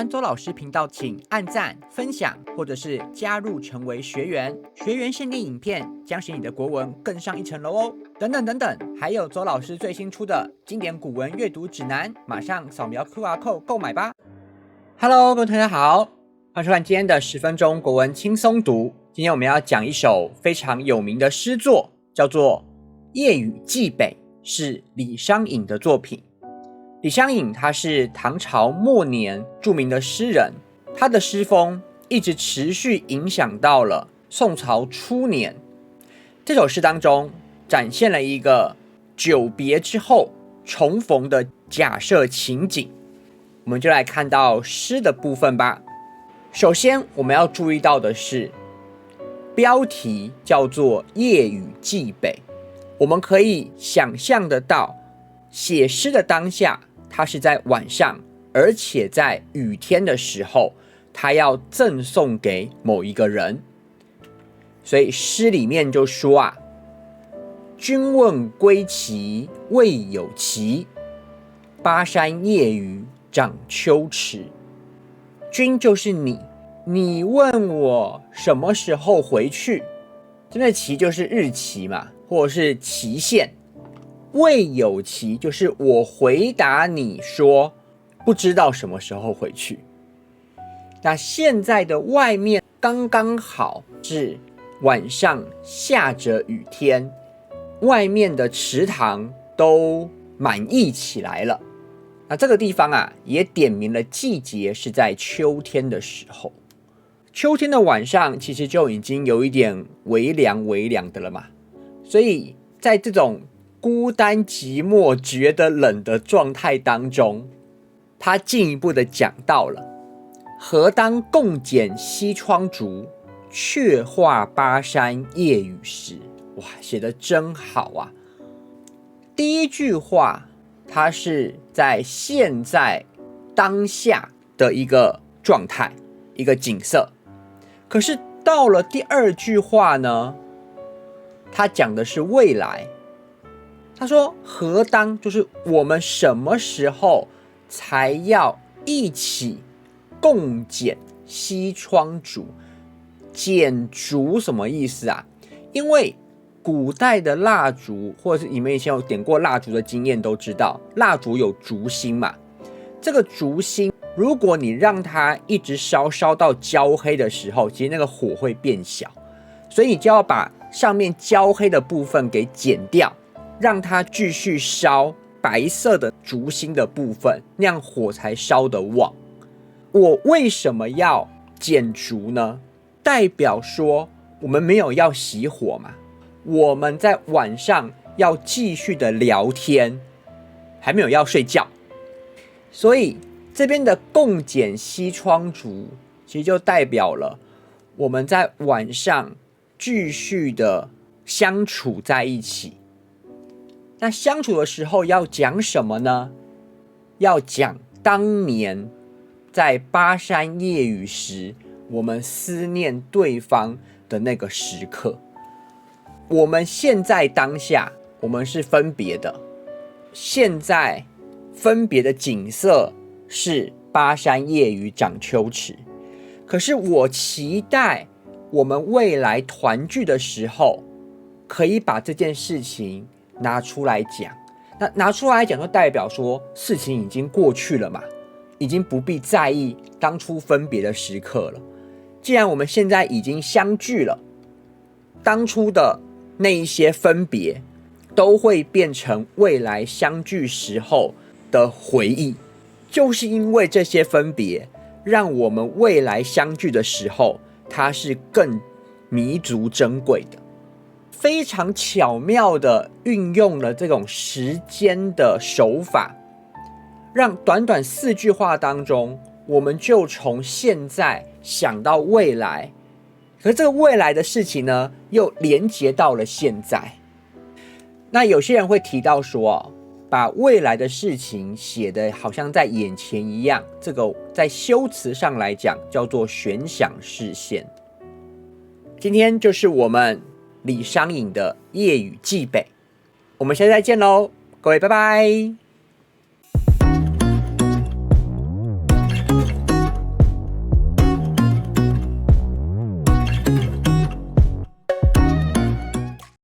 欢周老师频道，请按赞、分享，或者是加入成为学员。学员限定影片将使你的国文更上一层楼哦！等等等等，还有周老师最新出的经典古文阅读指南，马上扫描 QR Code 购买吧。Hello， 各位同学好，欢迎收看今天的10分钟国文轻松读。今天我们要讲一首非常有名的诗作，叫做《夜雨寄北》，是李商隐的作品。李商隐他是唐朝末年著名的诗人，他的诗风一直持续影响到了宋朝初年。这首诗当中展现了一个久别之后重逢的假设情景，我们就来看到诗的部分吧。首先我们要注意到的是标题叫做《夜雨寄北》，我们可以想象得到写诗的当下他是在晚上，而且在雨天的时候，他要赠送给某一个人。所以诗里面就说啊，君问归期未有期，巴山夜雨涨秋池。君就是你，你问我什么时候回去，这边的期就是日期嘛，或者是期限。未有期就是我回答你说不知道什么时候回去。那现在的外面刚刚好是晚上下着雨天，外面的池塘都满溢起来了。那这个地方啊，也点明了季节是在秋天的时候。秋天的晚上其实就已经有一点微凉的了嘛，所以在这种孤单寂寞觉得冷的状态当中，他进一步的讲到了何当共剪西窗烛，却话巴山夜雨时。哇，写得真好啊。第一句话它是在现在当下的一个状态，一个景色，可是到了第二句话呢，他讲的是未来。他说何当就是我们什么时候才要一起共剪西窗烛。剪烛什么意思啊？因为古代的蜡烛，或者是你们以前有点过蜡烛的经验都知道，蜡烛有烛芯嘛。这个烛芯如果你让它一直烧到焦黑的时候，其实那个火会变小，所以你就要把上面焦黑的部分给剪掉，让它继续烧白色的烛芯的部分，那样火才烧得旺。我为什么要剪烛呢？代表说我们没有要熄火嘛，我们在晚上要继续的聊天，还没有要睡觉。所以这边的共剪西窗烛其实就代表了我们在晚上继续的相处在一起。那相处的时候要讲什么呢？要讲当年在巴山夜雨时，我们思念对方的那个时刻。我们现在当下，我们是分别的，现在分别的景色是巴山夜雨涨秋池。可是我期待我们未来团聚的时候，可以把这件事情拿出来讲。那拿出来讲就代表说事情已经过去了嘛，已经不必在意当初分别的时刻了。既然我们现在已经相聚了，当初的那一些分别都会变成未来相聚时候的回忆。就是因为这些分别，让我们未来相聚的时候，它是更弥足珍贵的。非常巧妙的运用了这种时间的手法，让短短4句话当中，我们就从现在想到未来，可是这个未来的事情呢，又连接到了现在。那有些人会提到说，把未来的事情写得好像在眼前一样，这个在修辞上来讲叫做悬想视线。今天就是我们李商隐的《夜雨寄北》，我们下次再见喽，各位拜拜。